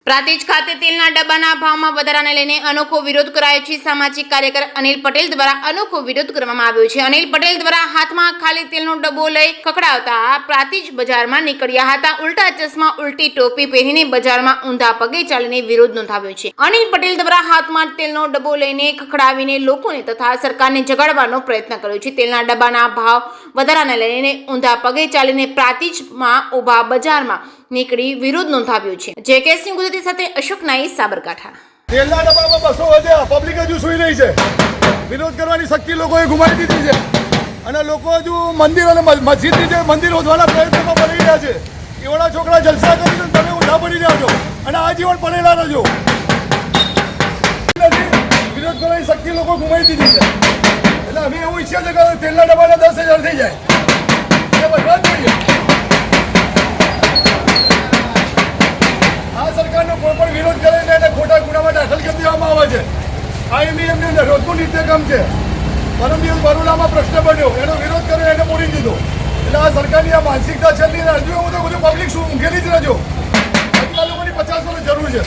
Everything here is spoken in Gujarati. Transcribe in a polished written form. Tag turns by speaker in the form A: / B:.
A: પ્રાંતિજ ખાતે તેલના ડબ્બાના ભાવમાં વધારાને લઈને અનોખો વિરોધ કરાયો છે। સામાજિક કાર્યકર અનિલ પટેલ દ્વારા અનોખો વિરોધ કરવામાં આવ્યો છે। અનિલ પટેલ દ્વારા હાથમાં ખાલી તેલનો ડબ્બો લઈ ખખડાવતા પ્રાંતિજ બજારમાં નીકળ્યા હતા। ઉલટા ચશ્મા ઉલટી ટોપી પહેરીને બજારમાં ઊંધા પગે ચાલીને વિરોધ નોંધાવ્યો છે। અનિલ પટેલ દ્વારા હાથમાં તેલનો ડબ્બો લઈને ખખડાવીને લોકોને તથા સરકારને જગાડવાનો પ્રયત્ન કર્યો છે। તેલના ડબ્બાના ભાવ વધારાને લઈને ઊંધા પગે ચાલીને પ્રાંતિજમાં ઊભા બજારમાં નીકળી વિરોધ નોંધાવ્યો છે। જેકે સિંહ ગુજરાતી સાથે અશોક નાઈ સાબરકાંઠા।
B: તેલના ડબ્બામાં બસો વધ્યા, પબ્લિક હજુ સુઈ રહી છે। વિરોધ કરવાની શક્તિ લોકોએ ગુમાવી દીધી છે અને લોકો હજુ મંદિર અને મસ્જિદની જે મંદિર હોદવાના પ્રયત્નમાં પડી રહ્યા છે। એવડા છોકરા જલસા કરી છે, તમે ઊંધા પડી રહ્યા છો અને આજીવન પડેલા રહેજો। વિરોધ કરવાની શક્તિ લોકો ગુમાવી દીધી છે। એટલે અમે એવું ઈચ્છીએ છીએ કે તેલના ડબ્બાના 10,000 થઈ જાય, એ બધા જોઈએ। સરકારનો કોઈ પણ વિરોધ કરે ને એને ખોટા ગુનામાં દાખલ કરી દેવામાં આવે છે। આ એમની રોજનું નિત્યક્રમ છે। પરમ દિવસ બરોડામાં પ્રશ્ન બન્યો, એનો વિરોધ કર્યો, એને મોડી દીધો। એટલે આ સરકારની આ માનસિકતા છે, હજુ એવું તો બધું પબ્લિક શું ઊંઘેલી જ રહેજો। હજુ આ લોકોની 50 વર્ષ જરૂર છે।